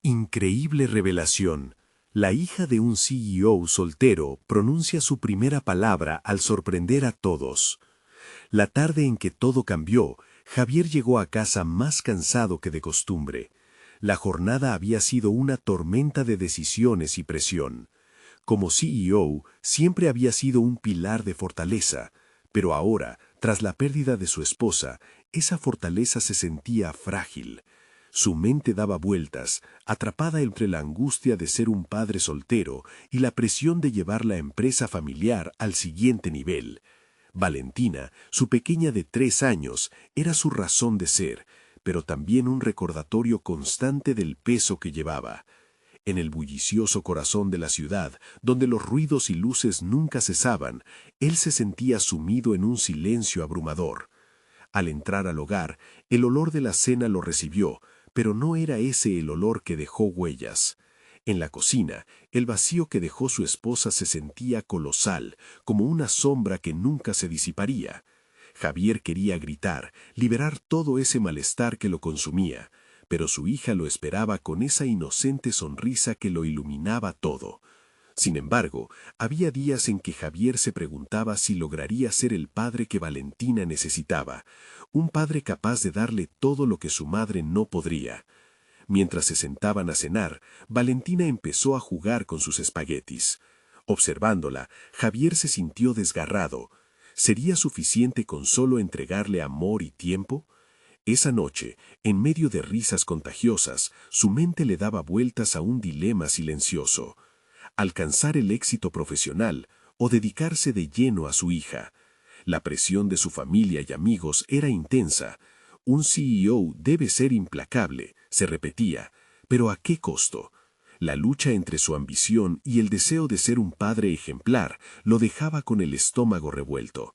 Increíble revelación. La hija de un CEO soltero pronuncia su primera palabra al sorprender a todos. La tarde en que todo cambió, Javier llegó a casa más cansado que de costumbre. La jornada había sido una tormenta de decisiones y presión. Como CEO, siempre había sido un pilar de fortaleza, pero ahora, tras la pérdida de su esposa, esa fortaleza se sentía frágil. Su mente daba vueltas, atrapada entre la angustia de ser un padre soltero y la presión de llevar la empresa familiar al siguiente nivel. Valentina, su pequeña de 3 años, era su razón de ser, pero también un recordatorio constante del peso que llevaba. En el bullicioso corazón de la ciudad, donde los ruidos y luces nunca cesaban, él se sentía sumido en un silencio abrumador. Al entrar al hogar, el olor de la cena lo recibió, pero no era ese el olor que dejó huellas. En la cocina, el vacío que dejó su esposa se sentía colosal, como una sombra que nunca se disiparía. Javier quería gritar, liberar todo ese malestar que lo consumía, pero su hija lo esperaba con esa inocente sonrisa que lo iluminaba todo. Sin embargo, había días en que Javier se preguntaba si lograría ser el padre que Valentina necesitaba, un padre capaz de darle todo lo que su madre no podría. Mientras se sentaban a cenar, Valentina empezó a jugar con sus espaguetis. Observándola, Javier se sintió desgarrado. ¿Sería suficiente con solo entregarle amor y tiempo? Esa noche, en medio de risas contagiosas, su mente le daba vueltas a un dilema silencioso: alcanzar el éxito profesional o dedicarse de lleno a su hija. La presión de su familia y amigos era intensa. Un CEO debe ser implacable, se repetía, pero ¿a qué costo? La lucha entre su ambición y el deseo de ser un padre ejemplar lo dejaba con el estómago revuelto.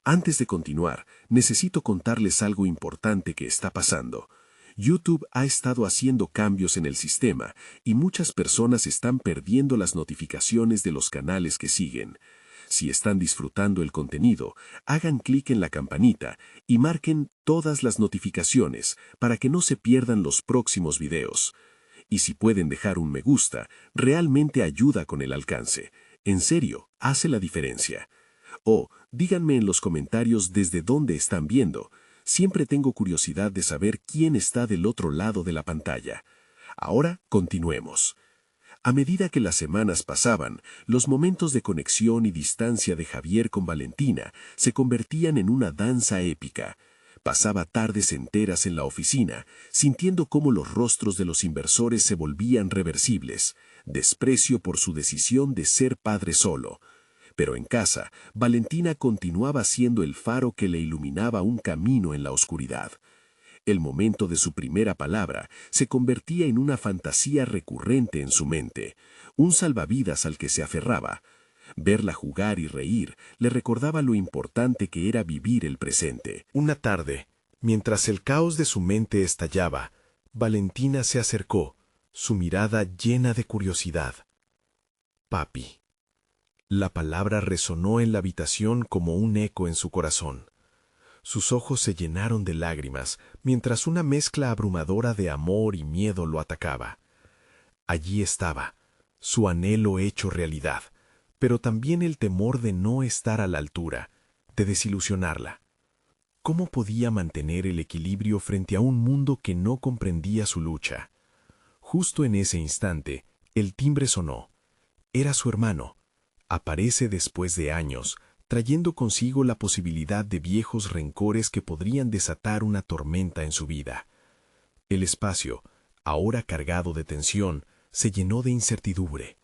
Antes de continuar, necesito contarles algo importante que está pasando. YouTube ha estado haciendo cambios en el sistema y muchas personas están perdiendo las notificaciones de los canales que siguen. Si están disfrutando el contenido, hagan clic en la campanita y marquen todas las notificaciones para que no se pierdan los próximos videos. Y si pueden dejar un me gusta, realmente ayuda con el alcance. En serio, hace la diferencia. O díganme en los comentarios desde dónde están viendo. Siempre tengo curiosidad de saber quién está del otro lado de la pantalla. Ahora continuemos. A medida que las semanas pasaban, los momentos de conexión y distancia de Javier con Valentina se convertían en una danza épica. Pasaba tardes enteras en la oficina, sintiendo cómo los rostros de los inversores se volvían reversibles, desprecio por su decisión de ser padre solo. Pero en casa, Valentina continuaba siendo el faro que le iluminaba un camino en la oscuridad. El momento de su primera palabra se convertía en una fantasía recurrente en su mente, un salvavidas al que se aferraba. Verla jugar y reír le recordaba lo importante que era vivir el presente. Una tarde, mientras el caos de su mente estallaba, Valentina se acercó, su mirada llena de curiosidad. «Papi». La palabra resonó en la habitación como un eco en su corazón. Sus ojos se llenaron de lágrimas, mientras una mezcla abrumadora de amor y miedo lo atacaba. Allí estaba, su anhelo hecho realidad, pero también el temor de no estar a la altura, de desilusionarla. ¿Cómo podía mantener el equilibrio frente a un mundo que no comprendía su lucha? Justo en ese instante, el timbre sonó. Era su hermano. Aparece después de años, trayendo consigo la posibilidad de viejos rencores que podrían desatar una tormenta en su vida. El espacio, ahora cargado de tensión, se llenó de incertidumbre.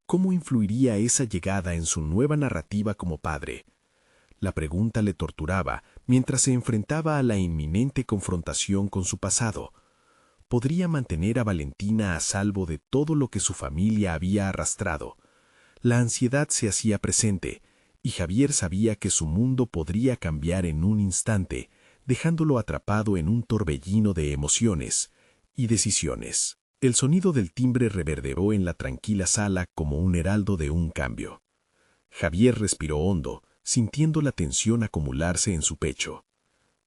¿Cómo influiría esa llegada en su nueva narrativa como padre? La pregunta le torturaba mientras se enfrentaba a la inminente confrontación con su pasado. ¿Podría mantener a Valentina a salvo de todo lo que su familia había arrastrado? La ansiedad se hacía presente, y Javier sabía que su mundo podría cambiar en un instante, dejándolo atrapado en un torbellino de emociones y decisiones. El sonido del timbre reverberó en la tranquila sala como un heraldo de un cambio. Javier respiró hondo, sintiendo la tensión acumularse en su pecho.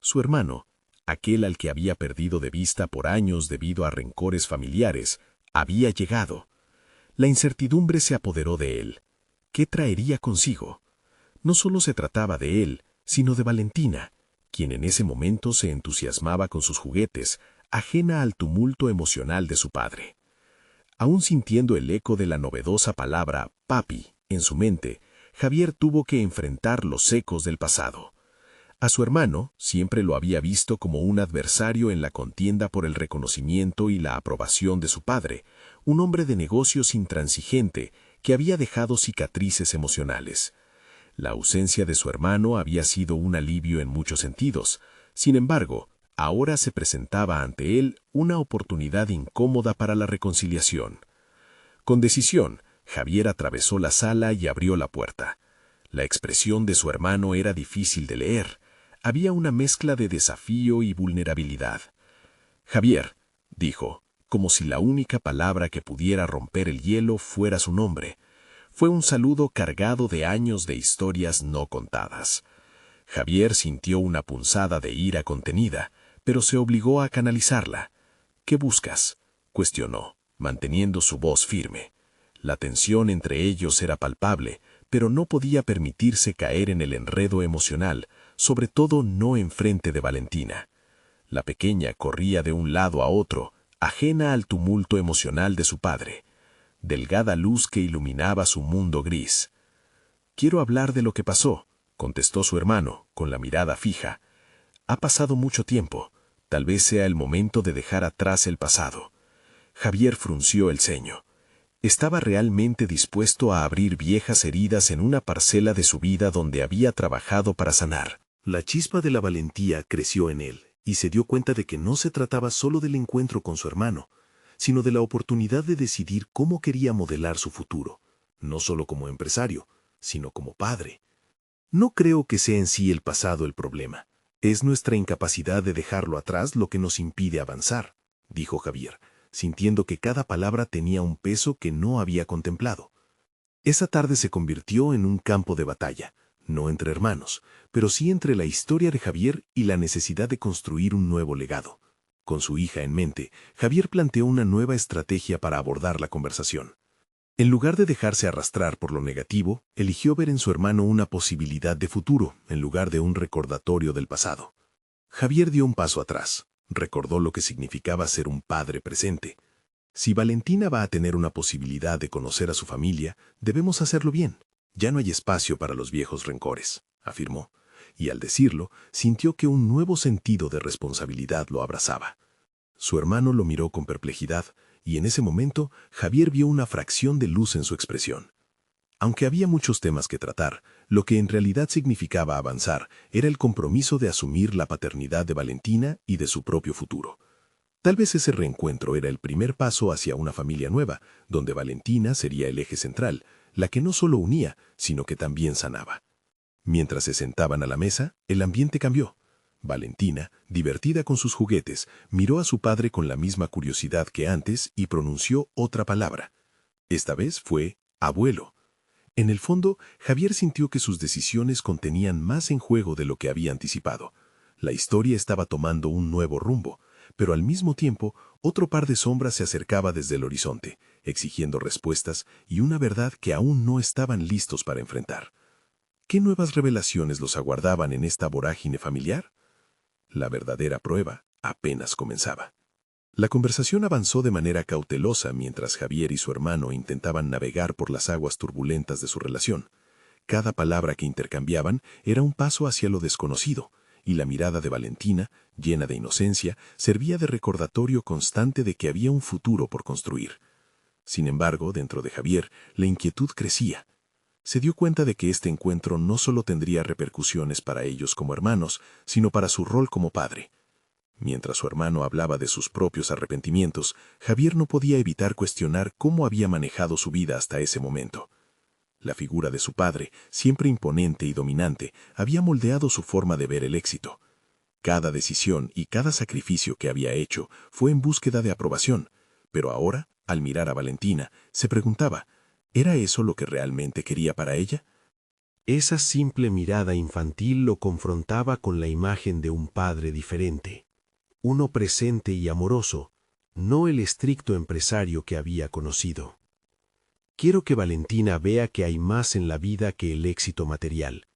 Su hermano, aquel al que había perdido de vista por años debido a rencores familiares, había llegado. La incertidumbre se apoderó de él. ¿Qué traería consigo? No solo se trataba de él, sino de Valentina, quien en ese momento se entusiasmaba con sus juguetes, ajena al tumulto emocional de su padre. Aún sintiendo el eco de la novedosa palabra «papi» en su mente, Javier tuvo que enfrentar los ecos del pasado. A su hermano siempre lo había visto como un adversario en la contienda por el reconocimiento y la aprobación de su padre, un hombre de negocios intransigente que había dejado cicatrices emocionales. La ausencia de su hermano había sido un alivio en muchos sentidos. Sin embargo, ahora se presentaba ante él una oportunidad incómoda para la reconciliación. Con decisión, Javier atravesó la sala y abrió la puerta. La expresión de su hermano era difícil de leer. Había una mezcla de desafío y vulnerabilidad. «Javier», dijo, como si la única palabra que pudiera romper el hielo fuera su nombre. Fue un saludo cargado de años de historias no contadas. Javier sintió una punzada de ira contenida, pero se obligó a canalizarla. «¿Qué buscas?», cuestionó, manteniendo su voz firme. La tensión entre ellos era palpable, pero no podía permitirse caer en el enredo emocional, sobre todo no enfrente de Valentina. La pequeña corría de un lado a otro, ajena al tumulto emocional de su padre. Delgada luz que iluminaba su mundo gris. «Quiero hablar de lo que pasó», contestó su hermano, con la mirada fija. «Ha pasado mucho tiempo. Tal vez sea el momento de dejar atrás el pasado». Javier frunció el ceño. Estaba realmente dispuesto a abrir viejas heridas en una parcela de su vida donde había trabajado para sanar. La chispa de la valentía creció en él, y se dio cuenta de que no se trataba solo del encuentro con su hermano, sino de la oportunidad de decidir cómo quería modelar su futuro, no solo como empresario, sino como padre. «No creo que sea en sí el pasado el problema. Es nuestra incapacidad de dejarlo atrás lo que nos impide avanzar», dijo Javier, sintiendo que cada palabra tenía un peso que no había contemplado. Esa tarde se convirtió en un campo de batalla, no entre hermanos, pero sí entre la historia de Javier y la necesidad de construir un nuevo legado. Con su hija en mente, Javier planteó una nueva estrategia para abordar la conversación. En lugar de dejarse arrastrar por lo negativo, eligió ver en su hermano una posibilidad de futuro, en lugar de un recordatorio del pasado. Javier dio un paso atrás. Recordó lo que significaba ser un padre presente. «Si Valentina va a tener una posibilidad de conocer a su familia, debemos hacerlo bien. Ya no hay espacio para los viejos rencores», afirmó, y al decirlo, sintió que un nuevo sentido de responsabilidad lo abrazaba. Su hermano lo miró con perplejidad, y en ese momento Javier vio una fracción de luz en su expresión. Aunque había muchos temas que tratar, lo que en realidad significaba avanzar era el compromiso de asumir la paternidad de Valentina y de su propio futuro. Tal vez ese reencuentro era el primer paso hacia una familia nueva, donde Valentina sería el eje central, la que no solo unía, sino que también sanaba. Mientras se sentaban a la mesa, el ambiente cambió. Valentina, divertida con sus juguetes, miró a su padre con la misma curiosidad que antes y pronunció otra palabra. Esta vez fue abuelo. En el fondo, Javier sintió que sus decisiones contenían más en juego de lo que había anticipado. La historia estaba tomando un nuevo rumbo, pero al mismo tiempo, otro par de sombras se acercaba desde el horizonte, exigiendo respuestas y una verdad que aún no estaban listos para enfrentar. ¿Qué nuevas revelaciones los aguardaban en esta vorágine familiar? La verdadera prueba apenas comenzaba. La conversación avanzó de manera cautelosa mientras Javier y su hermano intentaban navegar por las aguas turbulentas de su relación. Cada palabra que intercambiaban era un paso hacia lo desconocido, y la mirada de Valentina, llena de inocencia, servía de recordatorio constante de que había un futuro por construir. Sin embargo, dentro de Javier, la inquietud crecía. Se dio cuenta de que este encuentro no solo tendría repercusiones para ellos como hermanos, sino para su rol como padre. Mientras su hermano hablaba de sus propios arrepentimientos, Javier no podía evitar cuestionar cómo había manejado su vida hasta ese momento. La figura de su padre, siempre imponente y dominante, había moldeado su forma de ver el éxito. Cada decisión y cada sacrificio que había hecho fue en búsqueda de aprobación, pero ahora, al mirar a Valentina, se preguntaba, ¿era eso lo que realmente quería para ella? Esa simple mirada infantil lo confrontaba con la imagen de un padre diferente. uno presente y amoroso, no el estricto empresario que había conocido. «Quiero que Valentina vea que hay más en la vida que el éxito material»,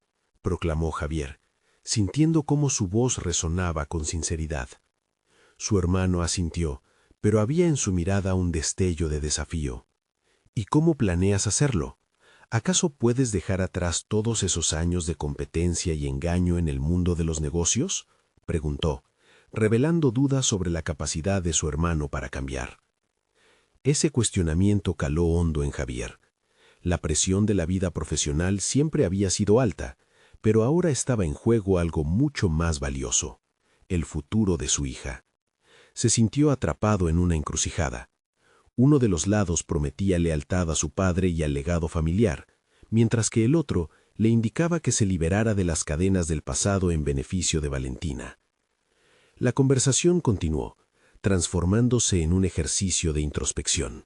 proclamó Javier, sintiendo cómo su voz resonaba con sinceridad. Su hermano asintió, pero había en su mirada un destello de desafío. «¿Y cómo planeas hacerlo? ¿Acaso puedes dejar atrás todos esos años de competencia y engaño en el mundo de los negocios?», preguntó, revelando dudas sobre la capacidad de su hermano para cambiar. Ese cuestionamiento caló hondo en Javier. La presión de la vida profesional siempre había sido alta, pero ahora estaba en juego algo mucho más valioso: el futuro de su hija. Se sintió atrapado en una encrucijada. Uno de los lados prometía lealtad a su padre y al legado familiar, mientras que el otro le indicaba que se liberara de las cadenas del pasado en beneficio de Valentina. La conversación continuó, transformándose en un ejercicio de introspección.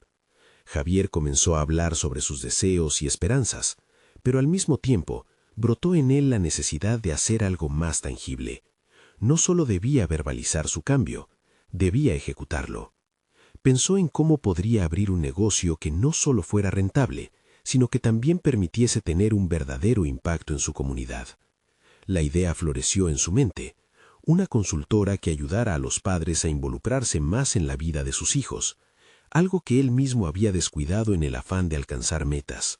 Javier comenzó a hablar sobre sus deseos y esperanzas, pero al mismo tiempo brotó en él la necesidad de hacer algo más tangible. No solo debía verbalizar su cambio, debía ejecutarlo. Pensó en cómo podría abrir un negocio que no solo fuera rentable, sino que también permitiese tener un verdadero impacto en su comunidad. La idea floreció en su mente: una consultora que ayudara a los padres a involucrarse más en la vida de sus hijos, algo que él mismo había descuidado en el afán de alcanzar metas.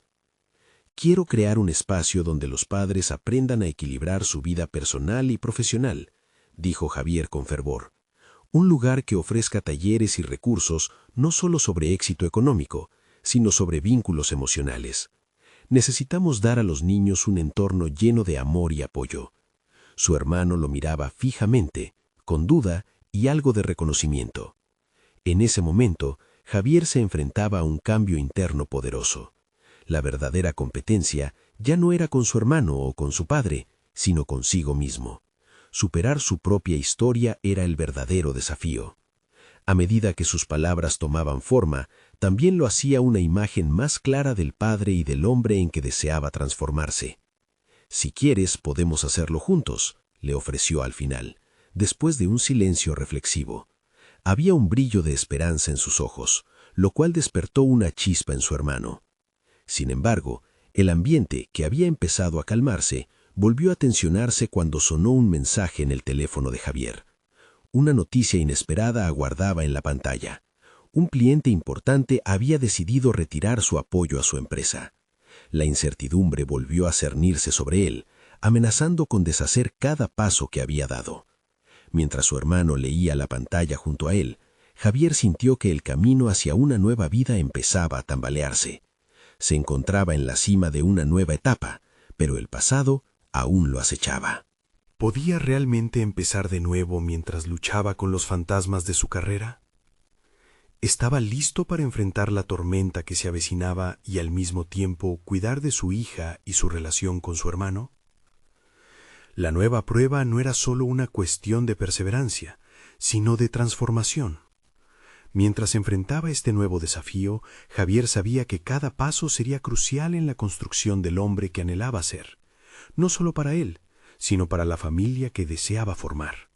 «Quiero crear un espacio donde los padres aprendan a equilibrar su vida personal y profesional», dijo Javier con fervor. «Un lugar que ofrezca talleres y recursos no solo sobre éxito económico, sino sobre vínculos emocionales. Necesitamos dar a los niños un entorno lleno de amor y apoyo». Su hermano lo miraba fijamente, con duda y algo de reconocimiento. En ese momento, Javier se enfrentaba a un cambio interno poderoso. La verdadera competencia ya no era con su hermano o con su padre, sino consigo mismo. Superar su propia historia era el verdadero desafío. A medida que sus palabras tomaban forma, también lo hacía una imagen más clara del padre y del hombre en que deseaba transformarse. «Si quieres, podemos hacerlo juntos», le ofreció al final, después de un silencio reflexivo. Había un brillo de esperanza en sus ojos, lo cual despertó una chispa en su hermano. Sin embargo, el ambiente, que había empezado a calmarse, volvió a tensionarse cuando sonó un mensaje en el teléfono de Javier. Una noticia inesperada aguardaba en la pantalla. Un cliente importante había decidido retirar su apoyo a su empresa. La incertidumbre volvió a cernirse sobre él, amenazando con deshacer cada paso que había dado. Mientras su hermano leía la pantalla junto a él, Javier sintió que el camino hacia una nueva vida empezaba a tambalearse. Se encontraba en la cima de una nueva etapa, pero el pasado aún lo acechaba. ¿Podía realmente empezar de nuevo mientras luchaba con los fantasmas de su carrera? ¿Estaba listo para enfrentar la tormenta que se avecinaba y al mismo tiempo cuidar de su hija y su relación con su hermano? La nueva prueba no era solo una cuestión de perseverancia, sino de transformación. Mientras enfrentaba este nuevo desafío, Javier sabía que cada paso sería crucial en la construcción del hombre que anhelaba ser, no solo para él, sino para la familia que deseaba formar.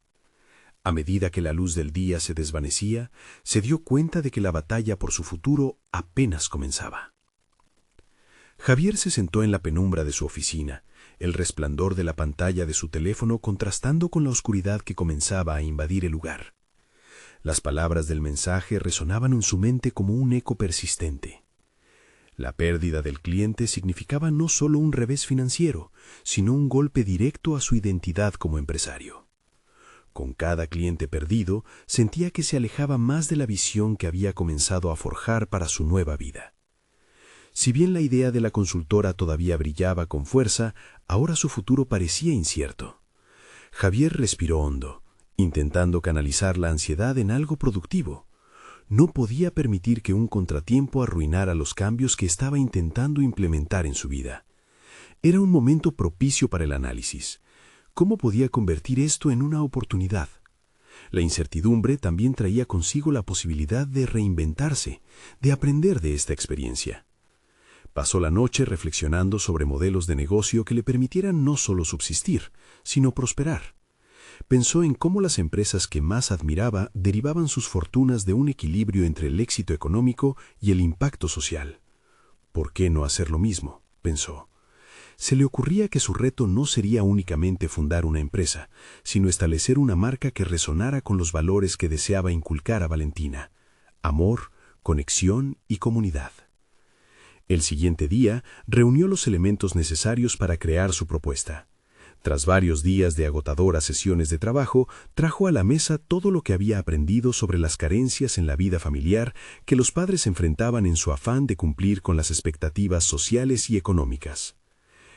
A medida que la luz del día se desvanecía, se dio cuenta de que la batalla por su futuro apenas comenzaba. Javier se sentó en la penumbra de su oficina, el resplandor de la pantalla de su teléfono contrastando con la oscuridad que comenzaba a invadir el lugar. Las palabras del mensaje resonaban en su mente como un eco persistente. La pérdida del cliente significaba no solo un revés financiero, sino un golpe directo a su identidad como empresario. Con cada cliente perdido, sentía que se alejaba más de la visión que había comenzado a forjar para su nueva vida. Si bien la idea de la consultora todavía brillaba con fuerza, ahora su futuro parecía incierto. Javier respiró hondo, intentando canalizar la ansiedad en algo productivo. No podía permitir que un contratiempo arruinara los cambios que estaba intentando implementar en su vida. Era un momento propicio para el análisis. ¿Cómo podía convertir esto en una oportunidad? La incertidumbre también traía consigo la posibilidad de reinventarse, de aprender de esta experiencia. Pasó la noche reflexionando sobre modelos de negocio que le permitieran no solo subsistir, sino prosperar. Pensó en cómo las empresas que más admiraba derivaban sus fortunas de un equilibrio entre el éxito económico y el impacto social. ¿Por qué no hacer lo mismo?, pensó. Se le ocurría que su reto no sería únicamente fundar una empresa, sino establecer una marca que resonara con los valores que deseaba inculcar a Valentina: amor, conexión y comunidad. El siguiente día reunió los elementos necesarios para crear su propuesta. Tras varios días de agotadoras sesiones de trabajo, trajo a la mesa todo lo que había aprendido sobre las carencias en la vida familiar que los padres enfrentaban en su afán de cumplir con las expectativas sociales y económicas.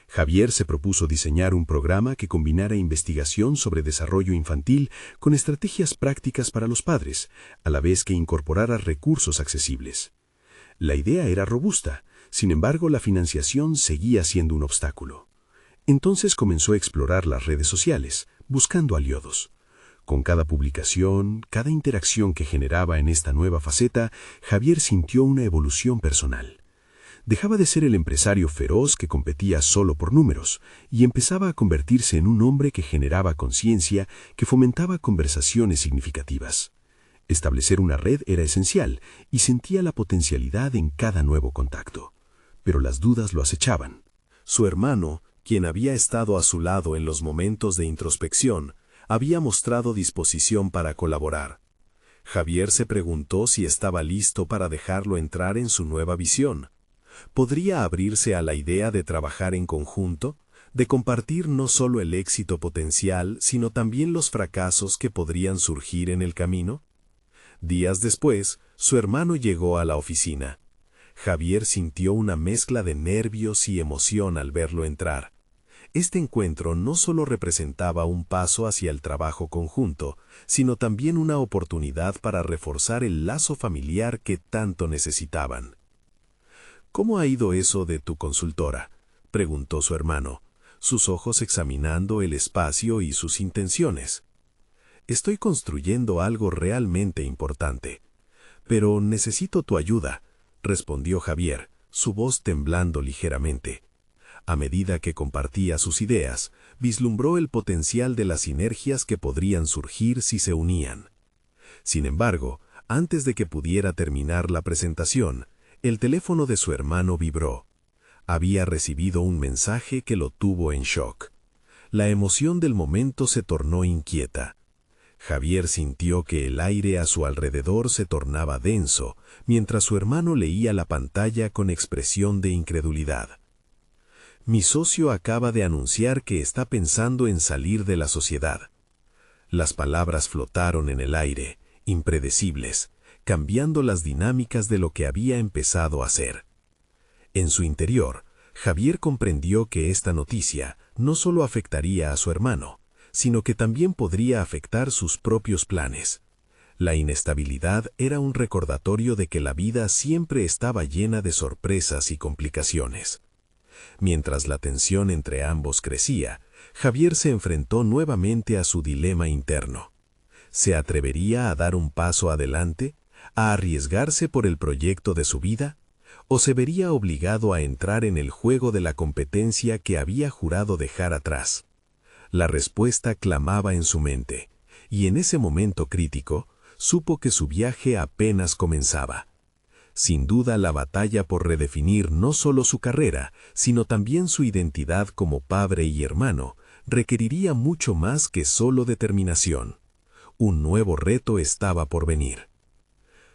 Javier se propuso diseñar un programa que combinara investigación sobre desarrollo infantil con estrategias prácticas para los padres, a la vez que incorporara recursos accesibles. La idea era robusta, sin embargo la financiación seguía siendo un obstáculo. Entonces comenzó a explorar las redes sociales, buscando aliados. Con cada publicación, cada interacción que generaba en esta nueva faceta, Javier sintió una evolución personal. Dejaba de ser el empresario feroz que competía solo por números y empezaba a convertirse en un hombre que generaba conciencia, que fomentaba conversaciones significativas. Establecer una red era esencial y sentía la potencialidad en cada nuevo contacto. Pero las dudas lo acechaban. Su hermano, quien había estado a su lado en los momentos de introspección, había mostrado disposición para colaborar. Javier se preguntó si estaba listo para dejarlo entrar en su nueva visión. ¿Podría abrirse a la idea de trabajar en conjunto, de compartir no solo el éxito potencial, sino también los fracasos que podrían surgir en el camino? Días después, su hermano llegó a la oficina. Javier sintió una mezcla de nervios y emoción al verlo entrar. Este encuentro no solo representaba un paso hacia el trabajo conjunto, sino también una oportunidad para reforzar el lazo familiar que tanto necesitaban. «¿Cómo ha ido eso de tu consultora?», preguntó su hermano, sus ojos examinando el espacio y sus intenciones. «Estoy construyendo algo realmente importante. Pero necesito tu ayuda», respondió Javier, su voz temblando ligeramente. A medida que compartía sus ideas, vislumbró el potencial de las sinergias que podrían surgir si se unían. Sin embargo, antes de que pudiera terminar la presentación, el teléfono de su hermano vibró. Había recibido un mensaje que lo tuvo en shock. La emoción del momento se tornó inquieta. Javier sintió que el aire a su alrededor se tornaba denso, mientras su hermano leía la pantalla con expresión de incredulidad. «Mi socio acaba de anunciar que está pensando en salir de la sociedad». Las palabras flotaron en el aire, impredecibles, cambiando las dinámicas de lo que había empezado a ser. En su interior, Javier comprendió que esta noticia no solo afectaría a su hermano, sino que también podría afectar sus propios planes. La inestabilidad era un recordatorio de que la vida siempre estaba llena de sorpresas y complicaciones. Mientras la tensión entre ambos crecía, Javier se enfrentó nuevamente a su dilema interno. ¿Se atrevería a dar un paso adelante, a arriesgarse por el proyecto de su vida? ¿O se vería obligado a entrar en el juego de la competencia que había jurado dejar atrás? La respuesta clamaba en su mente, y en ese momento crítico, supo que su viaje apenas comenzaba. Sin duda, la batalla por redefinir no solo su carrera, sino también su identidad como padre y hermano, requeriría mucho más que solo determinación. Un nuevo reto estaba por venir.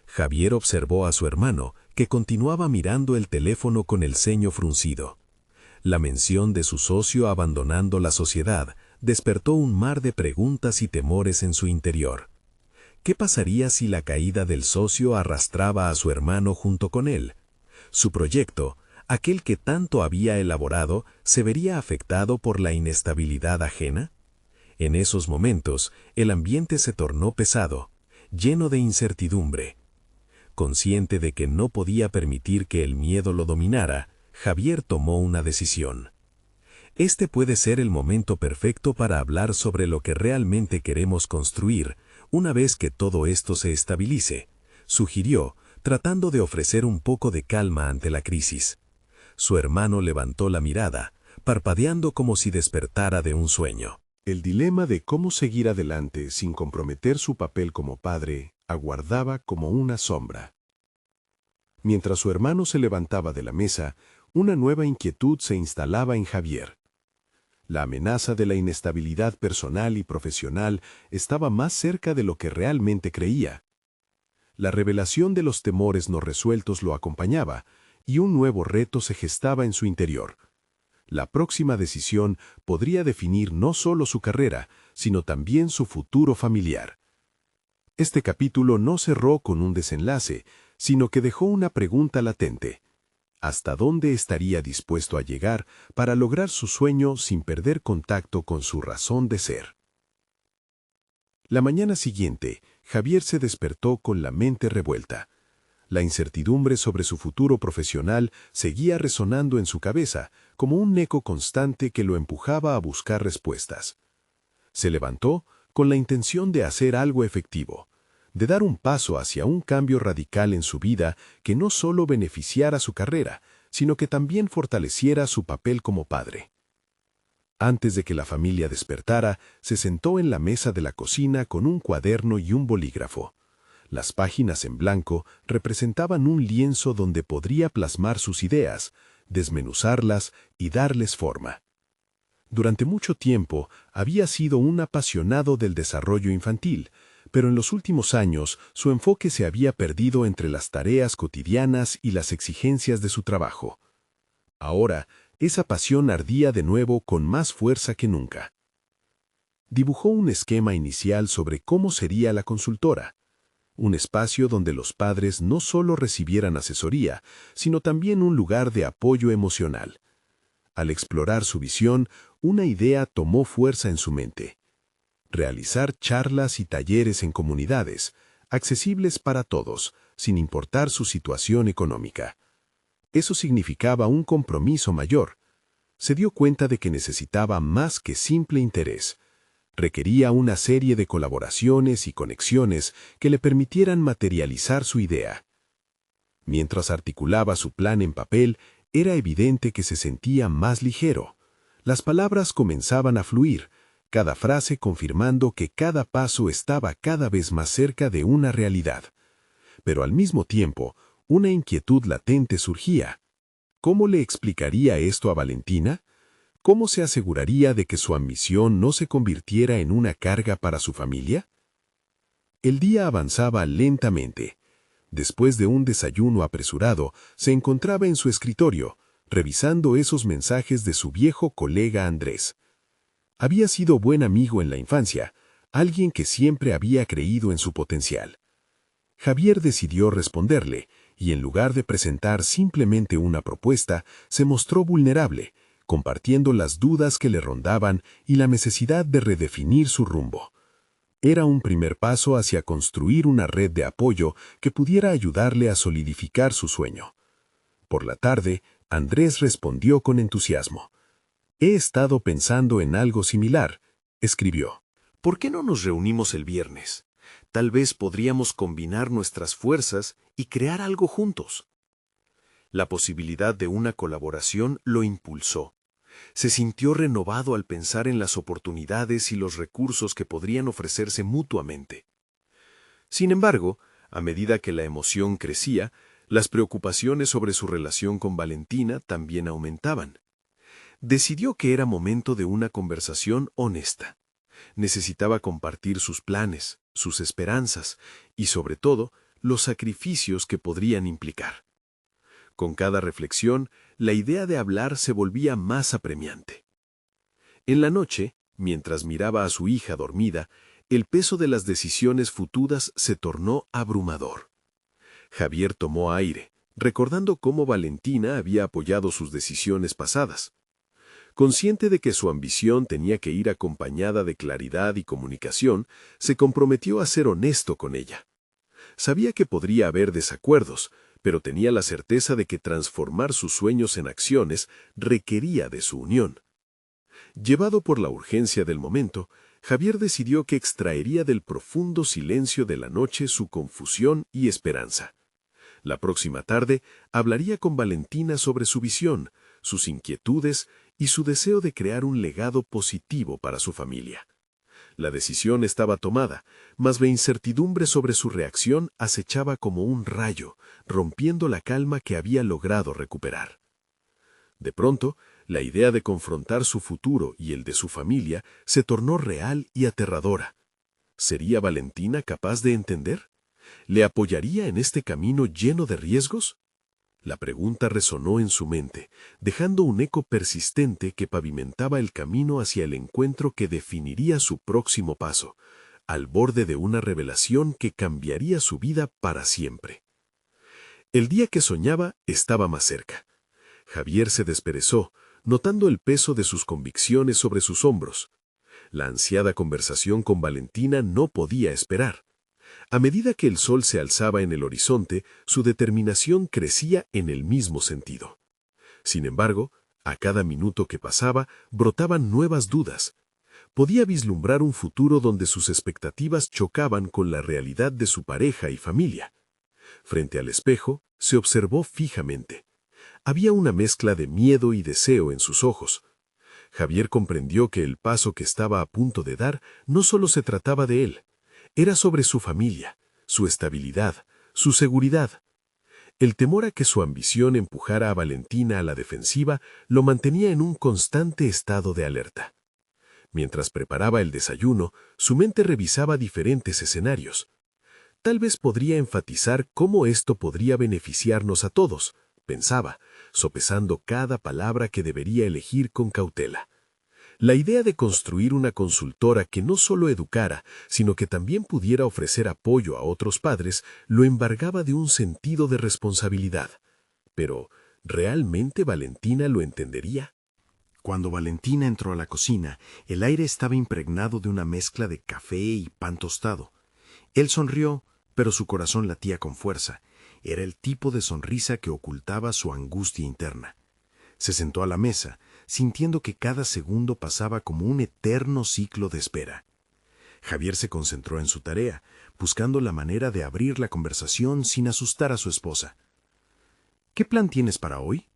Javier observó a su hermano, que continuaba mirando el teléfono con el ceño fruncido. La mención de su socio abandonando la sociedad despertó un mar de preguntas y temores en su interior. ¿Qué pasaría si la caída del socio arrastraba a su hermano junto con él? Su proyecto, aquel que tanto había elaborado, ¿se vería afectado por la inestabilidad ajena? En esos momentos, el ambiente se tornó pesado, lleno de incertidumbre. Consciente de que no podía permitir que el miedo lo dominara, Javier tomó una decisión. Este puede ser el momento perfecto para hablar sobre lo que realmente queremos construir, una vez que todo esto se estabilice, sugirió, tratando de ofrecer un poco de calma ante la crisis. Su hermano levantó la mirada, parpadeando como si despertara de un sueño. El dilema de cómo seguir adelante sin comprometer su papel como padre aguardaba como una sombra. Mientras su hermano se levantaba de la mesa, una nueva inquietud se instalaba en Javier. La amenaza de la inestabilidad personal y profesional estaba más cerca de lo que realmente creía. La revelación de los temores no resueltos lo acompañaba, y un nuevo reto se gestaba en su interior. La próxima decisión podría definir no solo su carrera, sino también su futuro familiar. Este capítulo no cerró con un desenlace, sino que dejó una pregunta latente. ¿Hasta dónde estaría dispuesto a llegar para lograr su sueño sin perder contacto con su razón de ser? La mañana siguiente, Javier se despertó con la mente revuelta. La incertidumbre sobre su futuro profesional seguía resonando en su cabeza, como un eco constante que lo empujaba a buscar respuestas. Se levantó con la intención de hacer algo efectivo, de dar un paso hacia un cambio radical en su vida que no solo beneficiara su carrera, sino que también fortaleciera su papel como padre. Antes de que la familia despertara, se sentó en la mesa de la cocina con un cuaderno y un bolígrafo. Las páginas en blanco representaban un lienzo donde podría plasmar sus ideas, desmenuzarlas y darles forma. Durante mucho tiempo había sido un apasionado del desarrollo infantil, pero en los últimos años su enfoque se había perdido entre las tareas cotidianas y las exigencias de su trabajo. Ahora, esa pasión ardía de nuevo con más fuerza que nunca. Dibujó un esquema inicial sobre cómo sería la consultora, un espacio donde los padres no solo recibieran asesoría, sino también un lugar de apoyo emocional. Al explorar su visión, una idea tomó fuerza en su mente: realizar charlas y talleres en comunidades, accesibles para todos, sin importar su situación económica. Eso significaba un compromiso mayor. Se dio cuenta de que necesitaba más que simple interés. Requería una serie de colaboraciones y conexiones que le permitieran materializar su idea. Mientras articulaba su plan en papel, era evidente que se sentía más ligero. Las palabras comenzaban a fluir, cada frase confirmando que cada paso estaba cada vez más cerca de una realidad. Pero al mismo tiempo, una inquietud latente surgía. ¿Cómo le explicaría esto a Valentina? ¿Cómo se aseguraría de que su ambición no se convirtiera en una carga para su familia? El día avanzaba lentamente. Después de un desayuno apresurado, se encontraba en su escritorio, revisando esos mensajes de su viejo colega Andrés. Había sido buen amigo en la infancia, alguien que siempre había creído en su potencial. Javier decidió responderle, y en lugar de presentar simplemente una propuesta, se mostró vulnerable, compartiendo las dudas que le rondaban y la necesidad de redefinir su rumbo. Era un primer paso hacia construir una red de apoyo que pudiera ayudarle a solidificar su sueño. Por la tarde, Andrés respondió con entusiasmo. «He estado pensando en algo similar», escribió. «¿Por qué no nos reunimos el viernes? Tal vez podríamos combinar nuestras fuerzas y crear algo juntos». La posibilidad de una colaboración lo impulsó. Se sintió renovado al pensar en las oportunidades y los recursos que podrían ofrecerse mutuamente. Sin embargo, a medida que la emoción crecía, las preocupaciones sobre su relación con Valentina también aumentaban. Decidió que era momento de una conversación honesta. Necesitaba compartir sus planes, sus esperanzas y, sobre todo, los sacrificios que podrían implicar. Con cada reflexión, la idea de hablar se volvía más apremiante. En la noche, mientras miraba a su hija dormida, el peso de las decisiones futuras se tornó abrumador. Javier tomó aire, recordando cómo Valentina había apoyado sus decisiones pasadas. Consciente de que su ambición tenía que ir acompañada de claridad y comunicación, se comprometió a ser honesto con ella. Sabía que podría haber desacuerdos, pero tenía la certeza de que transformar sus sueños en acciones requería de su unión. Llevado por la urgencia del momento, Javier decidió que extraería del profundo silencio de la noche su confusión y esperanza. La próxima tarde hablaría con Valentina sobre su visión, sus inquietudes y su deseo de crear un legado positivo para su familia. La decisión estaba tomada, mas la incertidumbre sobre su reacción acechaba como un rayo, rompiendo la calma que había logrado recuperar. De pronto, la idea de confrontar su futuro y el de su familia se tornó real y aterradora. ¿Sería Valentina capaz de entender? ¿Le apoyaría en este camino lleno de riesgos? La pregunta resonó en su mente, dejando un eco persistente que pavimentaba el camino hacia el encuentro que definiría su próximo paso, al borde de una revelación que cambiaría su vida para siempre. El día que soñaba estaba más cerca. Javier se desperezó, notando el peso de sus convicciones sobre sus hombros. La ansiada conversación con Valentina no podía esperar. A medida que el sol se alzaba en el horizonte, su determinación crecía en el mismo sentido. Sin embargo, a cada minuto que pasaba, brotaban nuevas dudas. Podía vislumbrar un futuro donde sus expectativas chocaban con la realidad de su pareja y familia. Frente al espejo, se observó fijamente. Había una mezcla de miedo y deseo en sus ojos. Javier comprendió que el paso que estaba a punto de dar no solo se trataba de él. Era sobre su familia, su estabilidad, su seguridad. El temor a que su ambición empujara a Valentina a la defensiva lo mantenía en un constante estado de alerta. Mientras preparaba el desayuno, su mente revisaba diferentes escenarios. Tal vez podría enfatizar cómo esto podría beneficiarnos a todos, pensaba, sopesando cada palabra que debería elegir con cautela. La idea de construir una consultora que no solo educara, sino que también pudiera ofrecer apoyo a otros padres, lo embargaba de un sentido de responsabilidad. Pero, ¿realmente Valentina lo entendería? Cuando Valentina entró a la cocina, el aire estaba impregnado de una mezcla de café y pan tostado. Él sonrió, pero su corazón latía con fuerza. Era el tipo de sonrisa que ocultaba su angustia interna. Se sentó a la mesa, sintiendo que cada segundo pasaba como un eterno ciclo de espera. Javier se concentró en su tarea, buscando la manera de abrir la conversación sin asustar a su esposa. ¿Qué plan tienes para hoy?,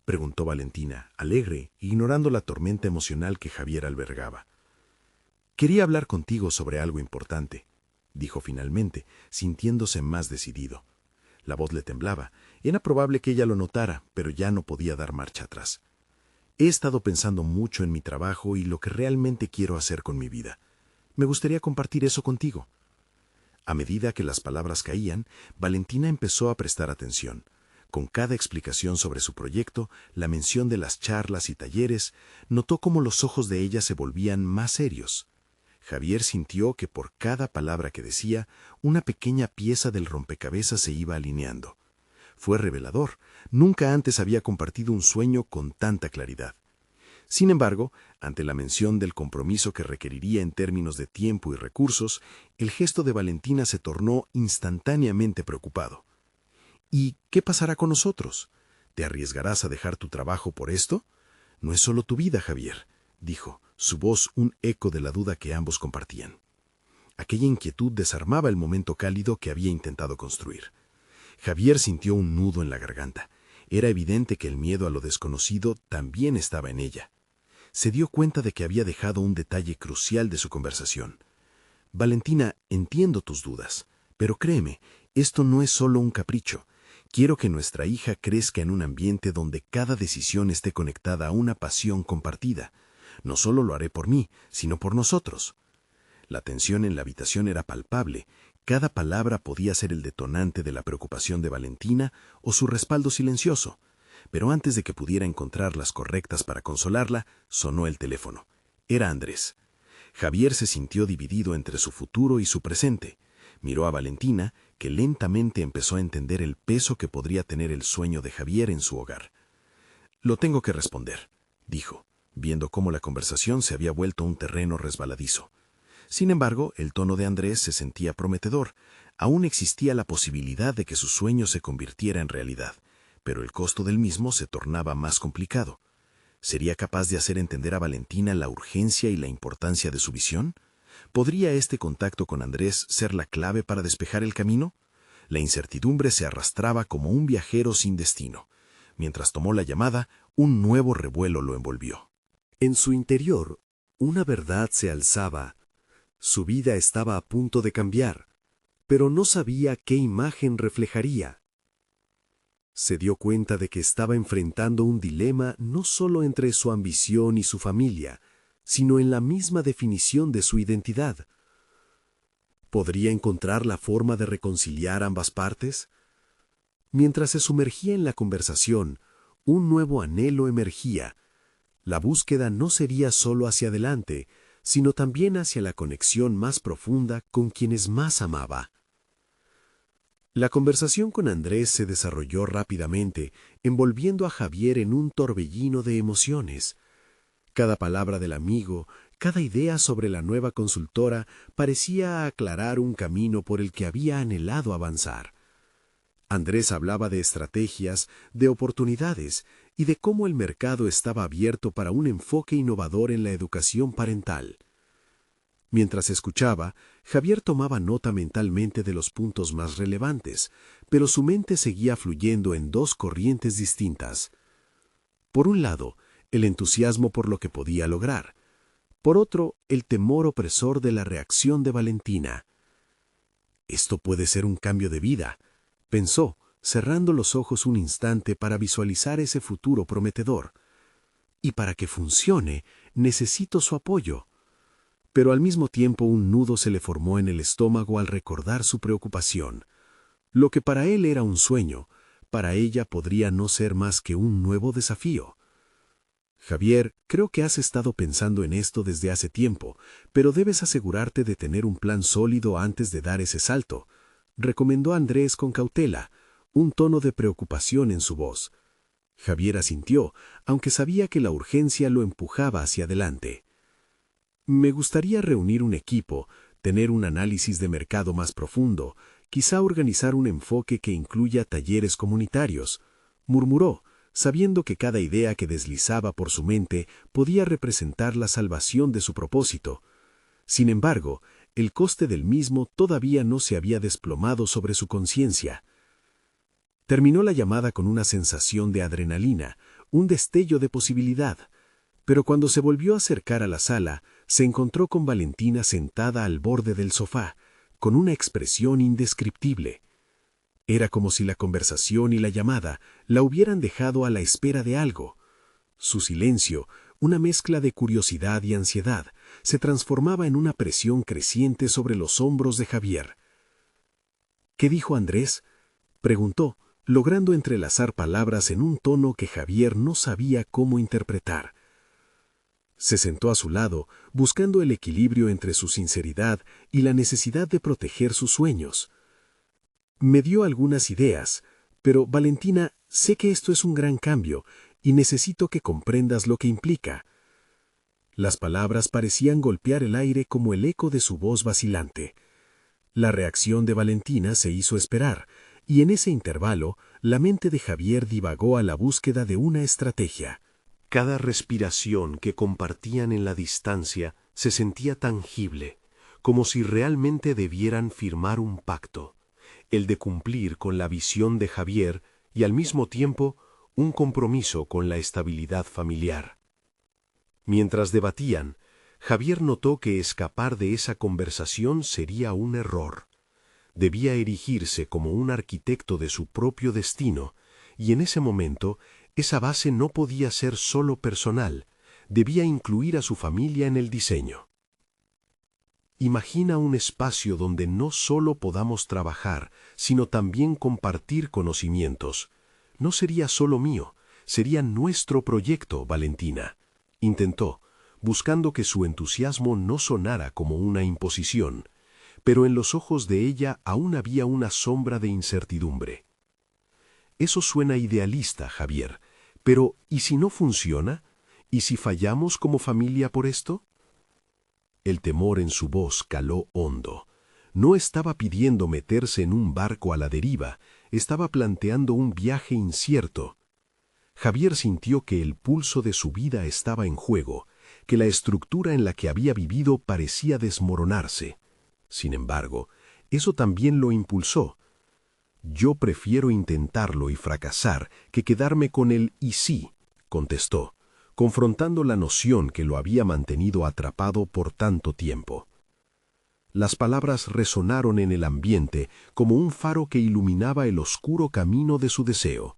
preguntó Valentina, alegre, ignorando la tormenta emocional que Javier albergaba. Quería hablar contigo sobre algo importante, dijo finalmente, sintiéndose más decidido. La voz le temblaba. Era probable que ella lo notara, pero ya no podía dar marcha atrás. He estado pensando mucho en mi trabajo y lo que realmente quiero hacer con mi vida. Me gustaría compartir eso contigo. A medida que las palabras caían, Valentina empezó a prestar atención. Con cada explicación sobre su proyecto, la mención de las charlas y talleres, notó cómo los ojos de ella se volvían más serios. Javier sintió que por cada palabra que decía, una pequeña pieza del rompecabezas se iba alineando. Fue revelador. Nunca antes había compartido un sueño con tanta claridad. Sin embargo, ante la mención del compromiso que requeriría en términos de tiempo y recursos, el gesto de Valentina se tornó instantáneamente preocupado. ¿Y qué pasará con nosotros? ¿Te arriesgarás a dejar tu trabajo por esto? No es solo tu vida, Javier, dijo, su voz un eco de la duda que ambos compartían. Aquella inquietud desarmaba el momento cálido que había intentado construir. Javier sintió un nudo en la garganta. Era evidente que el miedo a lo desconocido también estaba en ella. Se dio cuenta de que había dejado un detalle crucial de su conversación. Valentina, entiendo tus dudas, pero créeme, esto no es solo un capricho. Quiero que nuestra hija crezca en un ambiente donde cada decisión esté conectada a una pasión compartida. No solo lo haré por mí, sino por nosotros. La tensión en la habitación era palpable. Cada palabra podía ser el detonante de la preocupación de Valentina o su respaldo silencioso. Pero antes de que pudiera encontrar las correctas para consolarla, sonó el teléfono. Era Andrés. Javier se sintió dividido entre su futuro y su presente. Miró a Valentina, que lentamente empezó a entender el peso que podría tener el sueño de Javier en su hogar. «Lo tengo que responder», dijo, viendo cómo la conversación se había vuelto un terreno resbaladizo. Sin embargo, el tono de Andrés se sentía prometedor. Aún existía la posibilidad de que su sueño se convirtiera en realidad, pero el costo del mismo se tornaba más complicado. ¿Sería capaz de hacer entender a Valentina la urgencia y la importancia de su visión? ¿Podría este contacto con Andrés ser la clave para despejar el camino? La incertidumbre se arrastraba como un viajero sin destino. Mientras tomó la llamada, un nuevo revuelo lo envolvió. En su interior, una verdad se alzaba. Su vida estaba a punto de cambiar, pero no sabía qué imagen reflejaría. Se dio cuenta de que estaba enfrentando un dilema no solo entre su ambición y su familia, sino en la misma definición de su identidad. ¿Podría encontrar la forma de reconciliar ambas partes? Mientras se sumergía en la conversación, un nuevo anhelo emergía. La búsqueda no sería solo hacia adelante, sino también hacia la conexión más profunda con quienes más amaba. La conversación con Andrés se desarrolló rápidamente, envolviendo a Javier en un torbellino de emociones. Cada palabra del amigo, cada idea sobre la nueva consultora parecía aclarar un camino por el que había anhelado avanzar. Andrés hablaba de estrategias, de oportunidades y de cómo el mercado estaba abierto para un enfoque innovador en la educación parental. Mientras escuchaba, Javier tomaba nota mentalmente de los puntos más relevantes, pero su mente seguía fluyendo en dos corrientes distintas. Por un lado, el entusiasmo por lo que podía lograr. Por otro, el temor opresor de la reacción de Valentina. «Esto puede ser un cambio de vida», pensó, cerrando los ojos un instante para visualizar ese futuro prometedor. «Y para que funcione, necesito su apoyo». Pero al mismo tiempo un nudo se le formó en el estómago al recordar su preocupación. Lo que para él era un sueño, para ella podría no ser más que un nuevo desafío. «Javier, creo que has estado pensando en esto desde hace tiempo, pero debes asegurarte de tener un plan sólido antes de dar ese salto», recomendó Andrés con cautela, un tono de preocupación en su voz. Javier asintió, aunque sabía que la urgencia lo empujaba hacia adelante. «Me gustaría reunir un equipo, tener un análisis de mercado más profundo, quizá organizar un enfoque que incluya talleres comunitarios», murmuró, sabiendo que cada idea que deslizaba por su mente podía representar la salvación de su propósito. Sin embargo, el coste del mismo todavía no se había desplomado sobre su conciencia. Terminó la llamada con una sensación de adrenalina, un destello de posibilidad. Pero cuando se volvió a acercar a la sala, se encontró con Valentina sentada al borde del sofá, con una expresión indescriptible. Era como si la conversación y la llamada la hubieran dejado a la espera de algo. Su silencio, una mezcla de curiosidad y ansiedad, se transformaba en una presión creciente sobre los hombros de Javier. «¿Qué dijo Andrés?», preguntó, logrando entrelazar palabras en un tono que Javier no sabía cómo interpretar. Se sentó a su lado, buscando el equilibrio entre su sinceridad y la necesidad de proteger sus sueños. «Me dio algunas ideas, pero, Valentina, sé que esto es un gran cambio y necesito que comprendas lo que implica». Las palabras parecían golpear el aire como el eco de su voz vacilante. La reacción de Valentina se hizo esperar, y en ese intervalo, la mente de Javier divagó a la búsqueda de una estrategia. Cada respiración que compartían en la distancia se sentía tangible, como si realmente debieran firmar un pacto, el de cumplir con la visión de Javier y al mismo tiempo un compromiso con la estabilidad familiar. Mientras debatían, Javier notó que escapar de esa conversación sería un error. Debía erigirse como un arquitecto de su propio destino, y en ese momento esa base no podía ser solo personal, debía incluir a su familia en el diseño. Imagina un espacio donde no solo podamos trabajar, sino también compartir conocimientos. No sería solo mío, sería nuestro proyecto, Valentina. Intentó, buscando que su entusiasmo no sonara como una imposición, pero en los ojos de ella aún había una sombra de incertidumbre. Eso suena idealista, Javier, pero ¿y si no funciona? ¿Y si fallamos como familia por esto? El temor en su voz caló hondo. No estaba pidiendo meterse en un barco a la deriva, estaba planteando un viaje incierto. Javier sintió que el pulso de su vida estaba en juego, que la estructura en la que había vivido parecía desmoronarse. Sin embargo, eso también lo impulsó. «Yo prefiero intentarlo y fracasar que quedarme con el «y sí», contestó, confrontando la noción que lo había mantenido atrapado por tanto tiempo. Las palabras resonaron en el ambiente como un faro que iluminaba el oscuro camino de su deseo.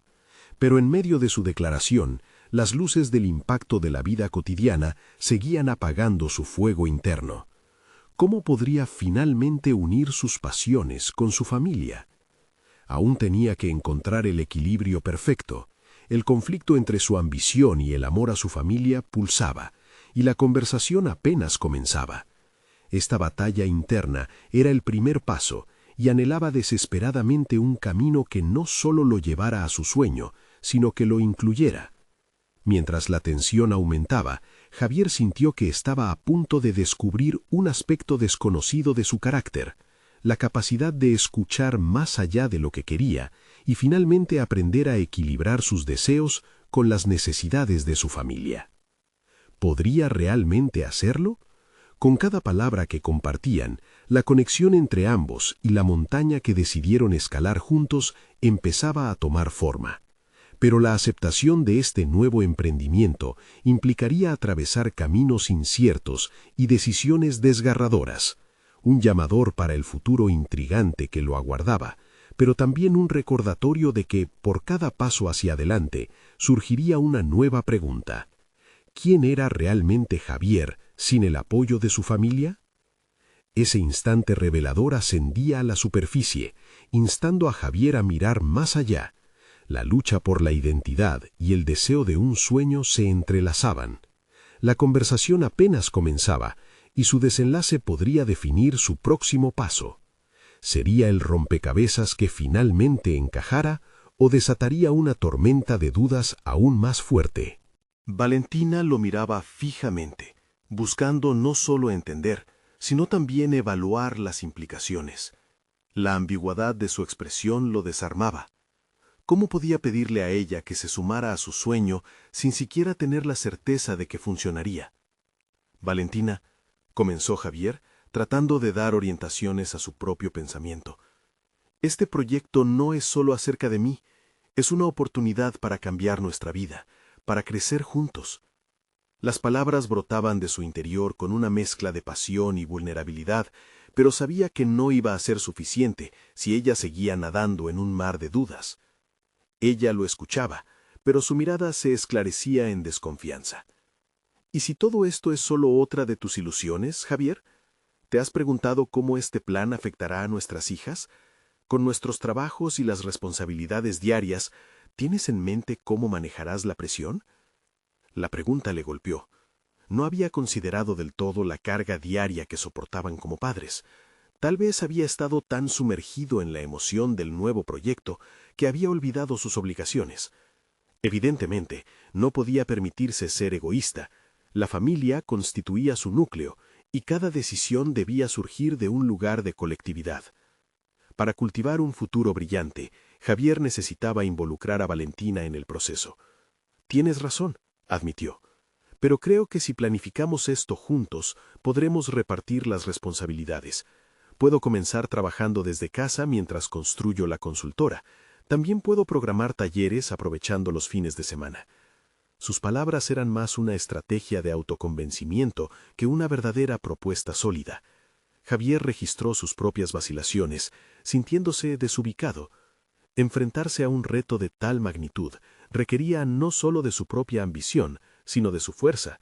Pero en medio de su declaración, las luces del impacto de la vida cotidiana seguían apagando su fuego interno. ¿Cómo podría finalmente unir sus pasiones con su familia? Aún tenía que encontrar el equilibrio perfecto. El conflicto entre su ambición y el amor a su familia pulsaba, y la conversación apenas comenzaba. Esta batalla interna era el primer paso, y anhelaba desesperadamente un camino que no solo lo llevara a su sueño, sino que lo incluyera. Mientras la tensión aumentaba, Javier sintió que estaba a punto de descubrir un aspecto desconocido de su carácter, la capacidad de escuchar más allá de lo que quería y finalmente aprender a equilibrar sus deseos con las necesidades de su familia. ¿Podría realmente hacerlo? Con cada palabra que compartían, la conexión entre ambos y la montaña que decidieron escalar juntos empezaba a tomar forma. Pero la aceptación de este nuevo emprendimiento implicaría atravesar caminos inciertos y decisiones desgarradoras, un llamador para el futuro intrigante que lo aguardaba, pero también un recordatorio de que, por cada paso hacia adelante, surgiría una nueva pregunta. ¿Quién era realmente Javier sin el apoyo de su familia? Ese instante revelador ascendía a la superficie, instando a Javier a mirar más allá. La lucha por la identidad y el deseo de un sueño se entrelazaban. La conversación apenas comenzaba, y su desenlace podría definir su próximo paso. ¿Sería el rompecabezas que finalmente encajara o desataría una tormenta de dudas aún más fuerte? Valentina lo miraba fijamente, buscando no solo entender, sino también evaluar las implicaciones. La ambigüedad de su expresión lo desarmaba. ¿Cómo podía pedirle a ella que se sumara a su sueño sin siquiera tener la certeza de que funcionaría? Valentina, comenzó Javier, tratando de dar orientaciones a su propio pensamiento. Este proyecto no es solo acerca de mí, es una oportunidad para cambiar nuestra vida, para crecer juntos. Las palabras brotaban de su interior con una mezcla de pasión y vulnerabilidad, pero sabía que no iba a ser suficiente si ella seguía nadando en un mar de dudas. Ella lo escuchaba, pero su mirada se esclarecía en desconfianza. ¿Y si todo esto es solo otra de tus ilusiones, Javier? ¿Te has preguntado cómo este plan afectará a nuestras hijas? Con nuestros trabajos y las responsabilidades diarias, ¿tienes en mente cómo manejarás la presión? La pregunta le golpeó. No había considerado del todo la carga diaria que soportaban como padres. Tal vez había estado tan sumergido en la emoción del nuevo proyecto que había olvidado sus obligaciones. Evidentemente, no podía permitirse ser egoísta. La familia constituía su núcleo, y cada decisión debía surgir de un lugar de colectividad. Para cultivar un futuro brillante, Javier necesitaba involucrar a Valentina en el proceso. Tienes razón, admitió. Pero creo que si planificamos esto juntos, podremos repartir las responsabilidades. Puedo comenzar trabajando desde casa mientras construyo la consultora. También puedo programar talleres aprovechando los fines de semana. Sus palabras eran más una estrategia de autoconvencimiento que una verdadera propuesta sólida. Javier registró sus propias vacilaciones, sintiéndose desubicado. Enfrentarse a un reto de tal magnitud requería no solo de su propia ambición, sino de su fuerza.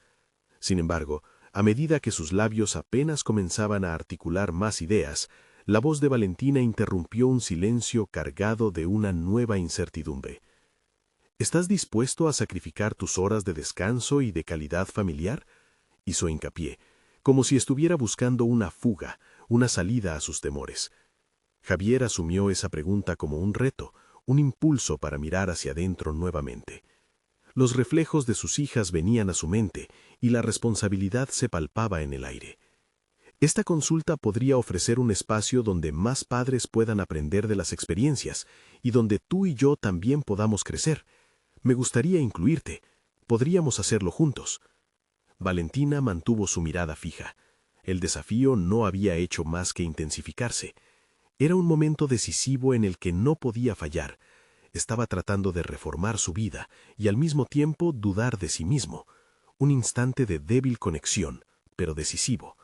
Sin embargo, a medida que sus labios apenas comenzaban a articular más ideas, la voz de Valentina interrumpió un silencio cargado de una nueva incertidumbre. ¿Estás dispuesto a sacrificar tus horas de descanso y de calidad familiar? Hizo hincapié, como si estuviera buscando una fuga, una salida a sus temores. Javier asumió esa pregunta como un reto, un impulso para mirar hacia adentro nuevamente. Los reflejos de sus hijas venían a su mente y la responsabilidad se palpaba en el aire. Esta consulta podría ofrecer un espacio donde más padres puedan aprender de las experiencias y donde tú y yo también podamos crecer. Me gustaría incluirte. Podríamos hacerlo juntos. Valentina mantuvo su mirada fija. El desafío no había hecho más que intensificarse. Era un momento decisivo en el que no podía fallar. Estaba tratando de reformar su vida y al mismo tiempo dudar de sí mismo. Un instante de débil conexión, pero decisivo.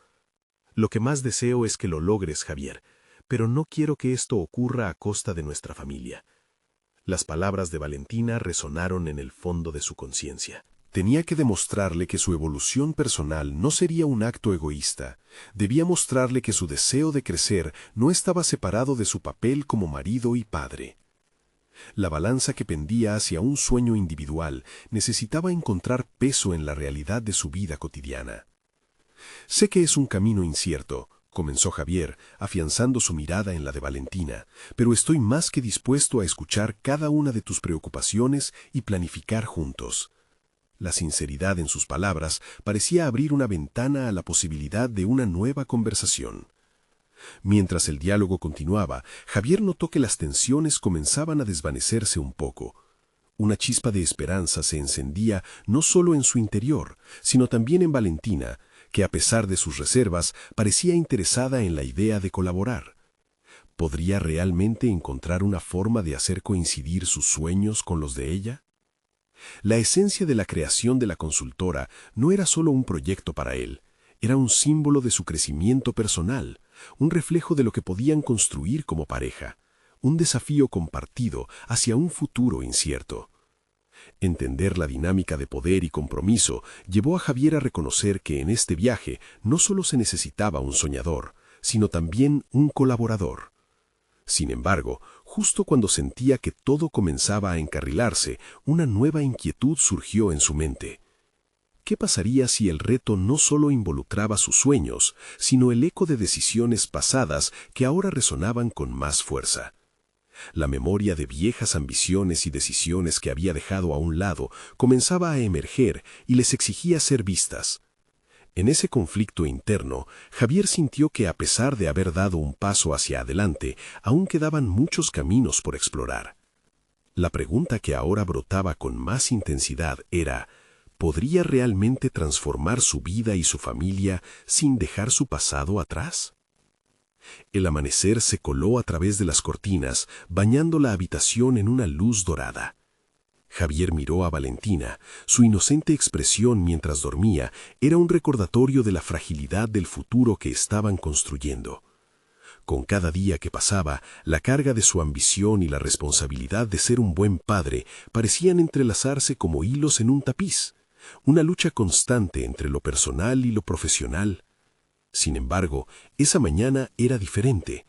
Lo que más deseo es que lo logres, Javier, pero no quiero que esto ocurra a costa de nuestra familia. Las palabras de Valentina resonaron en el fondo de su conciencia. Tenía que demostrarle que su evolución personal no sería un acto egoísta. Debía mostrarle que su deseo de crecer no estaba separado de su papel como marido y padre. La balanza que pendía hacia un sueño individual necesitaba encontrar peso en la realidad de su vida cotidiana. Sé que es un camino incierto, comenzó Javier, afianzando su mirada en la de Valentina, pero estoy más que dispuesto a escuchar cada una de tus preocupaciones y planificar juntos. La sinceridad en sus palabras parecía abrir una ventana a la posibilidad de una nueva conversación. Mientras el diálogo continuaba, Javier notó que las tensiones comenzaban a desvanecerse un poco. Una chispa de esperanza se encendía no solo en su interior, sino también en Valentina, que a pesar de sus reservas parecía interesada en la idea de colaborar. ¿Podría realmente encontrar una forma de hacer coincidir sus sueños con los de ella? La esencia de la creación de la consultora no era solo un proyecto para él, era un símbolo de su crecimiento personal, un reflejo de lo que podían construir como pareja, un desafío compartido hacia un futuro incierto. Entender la dinámica de poder y compromiso llevó a Javier a reconocer que en este viaje no solo se necesitaba un soñador, sino también un colaborador. Sin embargo, justo cuando sentía que todo comenzaba a encarrilarse, una nueva inquietud surgió en su mente. ¿Qué pasaría si el reto no solo involucraba sus sueños, sino el eco de decisiones pasadas que ahora resonaban con más fuerza? La memoria de viejas ambiciones y decisiones que había dejado a un lado comenzaba a emerger y les exigía ser vistas. En ese conflicto interno, Javier sintió que a pesar de haber dado un paso hacia adelante, aún quedaban muchos caminos por explorar. La pregunta que ahora brotaba con más intensidad era: ¿podría realmente transformar su vida y su familia sin dejar su pasado atrás? El amanecer se coló a través de las cortinas, bañando la habitación en una luz dorada. Javier miró a Valentina. Su inocente expresión mientras dormía era un recordatorio de la fragilidad del futuro que estaban construyendo. Con cada día que pasaba, la carga de su ambición y la responsabilidad de ser un buen padre parecían entrelazarse como hilos en un tapiz, una lucha constante entre lo personal y lo profesional. Sin embargo, esa mañana era diferente.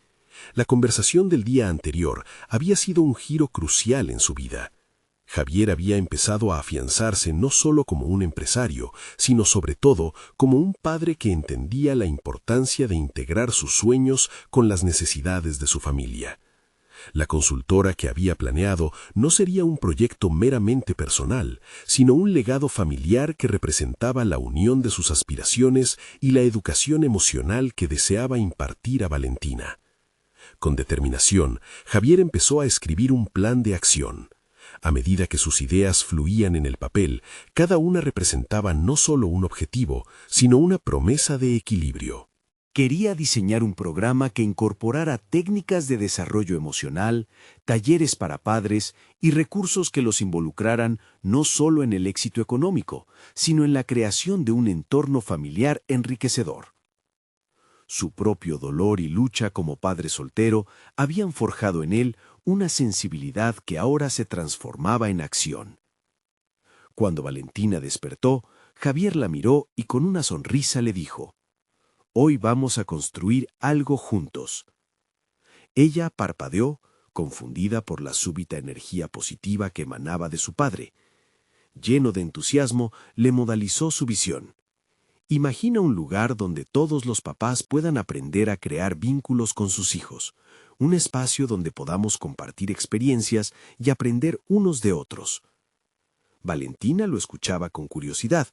La conversación del día anterior había sido un giro crucial en su vida. Javier había empezado a afianzarse no solo como un empresario, sino sobre todo como un padre que entendía la importancia de integrar sus sueños con las necesidades de su familia. La consultora que había planeado no sería un proyecto meramente personal, sino un legado familiar que representaba la unión de sus aspiraciones y la educación emocional que deseaba impartir a Valentina. Con determinación, Javier empezó a escribir un plan de acción. A medida que sus ideas fluían en el papel, cada una representaba no solo un objetivo, sino una promesa de equilibrio. Quería diseñar un programa que incorporara técnicas de desarrollo emocional, talleres para padres y recursos que los involucraran no solo en el éxito económico, sino en la creación de un entorno familiar enriquecedor. Su propio dolor y lucha como padre soltero habían forjado en él una sensibilidad que ahora se transformaba en acción. Cuando Valentina despertó, Javier la miró y con una sonrisa le dijo: «Hoy vamos a construir algo juntos». Ella parpadeó, confundida por la súbita energía positiva que emanaba de su padre. Lleno de entusiasmo, le modalizó su visión. Imagina un lugar donde todos los papás puedan aprender a crear vínculos con sus hijos, un espacio donde podamos compartir experiencias y aprender unos de otros. Valentina lo escuchaba con curiosidad.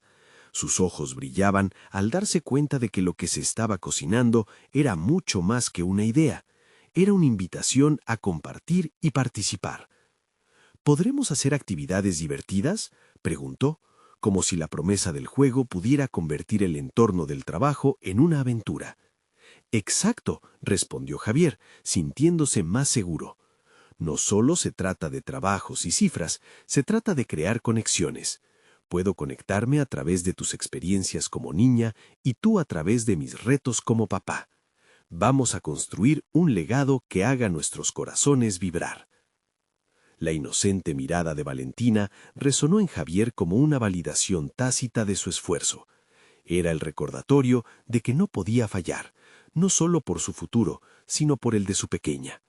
Sus ojos brillaban al darse cuenta de que lo que se estaba cocinando era mucho más que una idea. Era una invitación a compartir y participar. ¿Podremos hacer actividades divertidas?, preguntó, como si la promesa del juego pudiera convertir el entorno del trabajo en una aventura. «Exacto», respondió Javier, sintiéndose más seguro. No solo se trata de trabajos y cifras, se trata de crear conexiones. Puedo conectarme a través de tus experiencias como niña y tú a través de mis retos como papá. Vamos a construir un legado que haga nuestros corazones vibrar. La inocente mirada de Valentina resonó en Javier como una validación tácita de su esfuerzo. Era el recordatorio de que no podía fallar, no solo por su futuro, sino por el de su pequeña.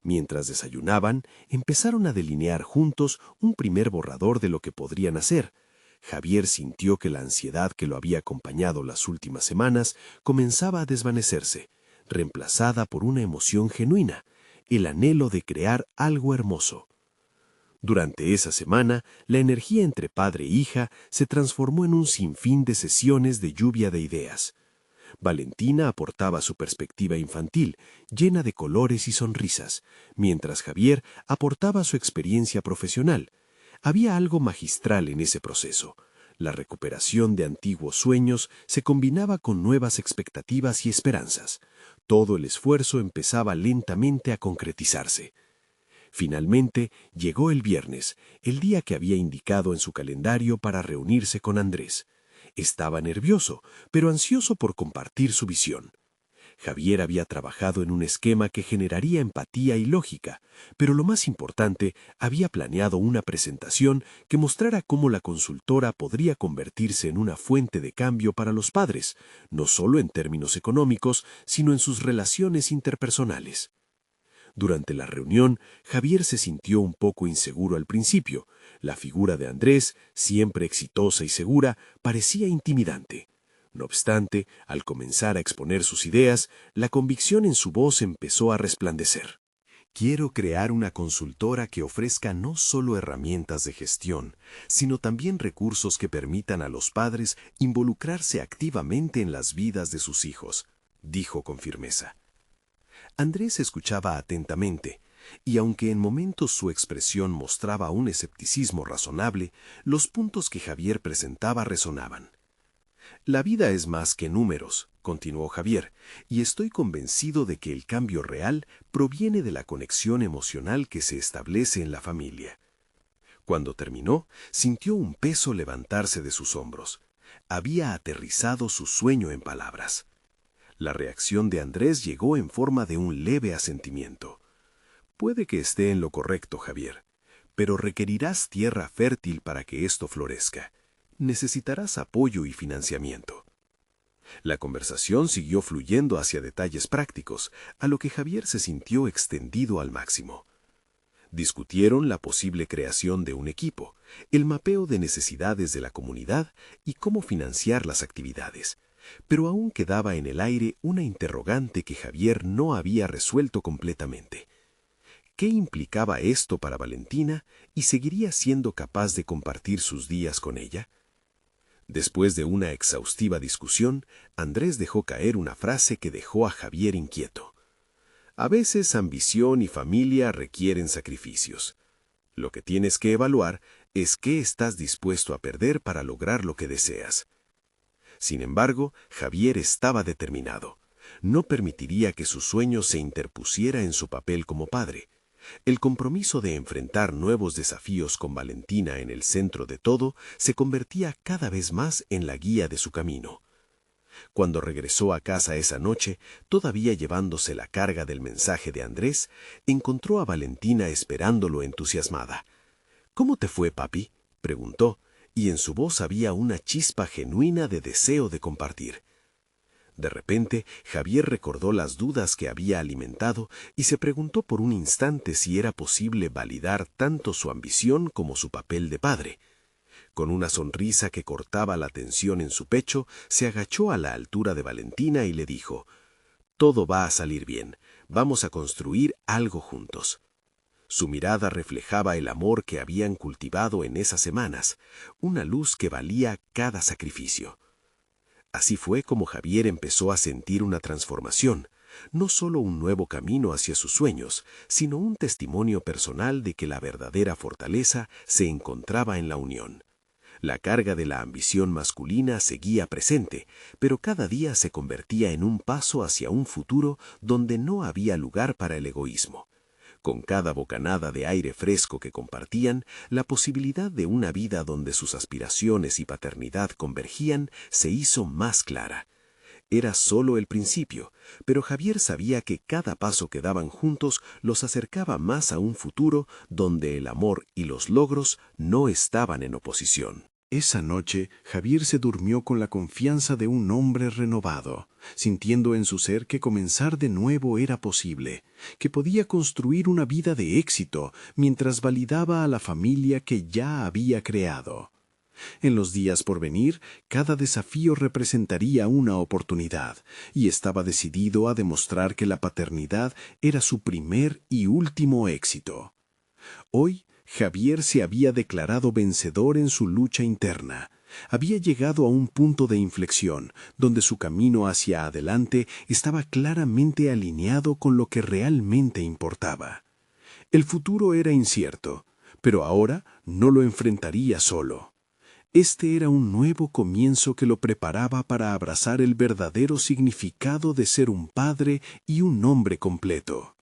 Mientras desayunaban, empezaron a delinear juntos un primer borrador de lo que podrían hacer. Javier sintió que la ansiedad que lo había acompañado las últimas semanas comenzaba a desvanecerse, reemplazada por una emoción genuina, el anhelo de crear algo hermoso. Durante esa semana, la energía entre padre e hija se transformó en un sinfín de sesiones de lluvia de ideas. Valentina aportaba su perspectiva infantil, llena de colores y sonrisas, mientras Javier aportaba su experiencia profesional. Había algo magistral en ese proceso. La recuperación de antiguos sueños se combinaba con nuevas expectativas y esperanzas. Todo el esfuerzo empezaba lentamente a concretizarse. Finalmente, llegó el viernes, el día que había indicado en su calendario para reunirse con Andrés. Estaba nervioso, pero ansioso por compartir su visión. Javier había trabajado en un esquema que generaría empatía y lógica, pero lo más importante, había planeado una presentación que mostrara cómo la consultora podría convertirse en una fuente de cambio para los padres, no solo en términos económicos, sino en sus relaciones interpersonales. Durante la reunión, Javier se sintió un poco inseguro al principio. La figura de Andrés, siempre exitosa y segura, parecía intimidante. No obstante, al comenzar a exponer sus ideas, la convicción en su voz empezó a resplandecer. Quiero crear una consultora que ofrezca no solo herramientas de gestión, sino también recursos que permitan a los padres involucrarse activamente en las vidas de sus hijos, dijo con firmeza. Andrés escuchaba atentamente, y aunque en momentos su expresión mostraba un escepticismo razonable, los puntos que Javier presentaba resonaban. La vida es más que números, continuó Javier, y estoy convencido de que el cambio real proviene de la conexión emocional que se establece en la familia. Cuando terminó, sintió un peso levantarse de sus hombros. Había aterrizado su sueño en palabras. La reacción de Andrés llegó en forma de un leve asentimiento. Puede que esté en lo correcto, Javier, pero requerirás tierra fértil para que esto florezca. Necesitarás apoyo y financiamiento. La conversación siguió fluyendo hacia detalles prácticos, a lo que Javier se sintió extendido al máximo. Discutieron la posible creación de un equipo, el mapeo de necesidades de la comunidad y cómo financiar las actividades. Pero aún quedaba en el aire una interrogante que Javier no había resuelto completamente. ¿Qué implicaba esto para Valentina y seguiría siendo capaz de compartir sus días con ella? Después de una exhaustiva discusión, Andrés dejó caer una frase que dejó a Javier inquieto. A veces ambición y familia requieren sacrificios. Lo que tienes que evaluar es qué estás dispuesto a perder para lograr lo que deseas. Sin embargo, Javier estaba determinado. No permitiría que su sueño se interpusiera en su papel como padre. El compromiso de enfrentar nuevos desafíos con Valentina en el centro de todo se convertía cada vez más en la guía de su camino. Cuando regresó a casa esa noche, todavía llevándose la carga del mensaje de Andrés, encontró a Valentina esperándolo entusiasmada. «¿Cómo te fue, papi?», preguntó, y en su voz había una chispa genuina de deseo de compartir. De repente, Javier recordó las dudas que había alimentado y se preguntó por un instante si era posible validar tanto su ambición como su papel de padre. Con una sonrisa que cortaba la tensión en su pecho, se agachó a la altura de Valentina y le dijo: «Todo va a salir bien. Vamos a construir algo juntos». Su mirada reflejaba el amor que habían cultivado en esas semanas, una luz que valía cada sacrificio. Así fue como Javier empezó a sentir una transformación, no solo un nuevo camino hacia sus sueños, sino un testimonio personal de que la verdadera fortaleza se encontraba en la unión. La carga de la ambición masculina seguía presente, pero cada día se convertía en un paso hacia un futuro donde no había lugar para el egoísmo. Con cada bocanada de aire fresco que compartían, la posibilidad de una vida donde sus aspiraciones y paternidad convergían se hizo más clara. Era solo el principio, pero Javier sabía que cada paso que daban juntos los acercaba más a un futuro donde el amor y los logros no estaban en oposición. Esa noche, Javier se durmió con la confianza de un hombre renovado, sintiendo en su ser que comenzar de nuevo era posible, que podía construir una vida de éxito mientras validaba a la familia que ya había creado. En los días por venir, cada desafío representaría una oportunidad, y estaba decidido a demostrar que la paternidad era su primer y último éxito. Hoy, Javier se había declarado vencedor en su lucha interna. Había llegado a un punto de inflexión, donde su camino hacia adelante estaba claramente alineado con lo que realmente importaba. El futuro era incierto, pero ahora no lo enfrentaría solo. Este era un nuevo comienzo que lo preparaba para abrazar el verdadero significado de ser un padre y un hombre completo.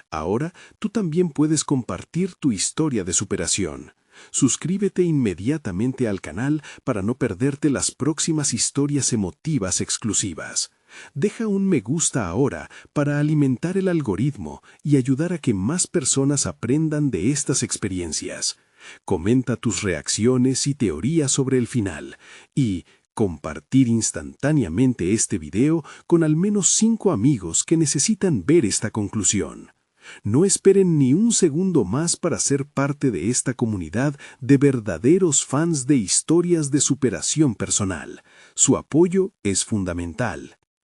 Ahora tú también puedes compartir tu historia de superación. Suscríbete inmediatamente al canal para no perderte las próximas historias emotivas exclusivas. Deja un me gusta ahora para alimentar el algoritmo y ayudar a que más personas aprendan de estas experiencias. Comenta tus reacciones y teorías sobre el final y compartir instantáneamente este video con al menos 5 amigos que necesitan ver esta conclusión. No esperen ni un segundo más para ser parte de esta comunidad de verdaderos fans de historias de superación personal. Su apoyo es fundamental.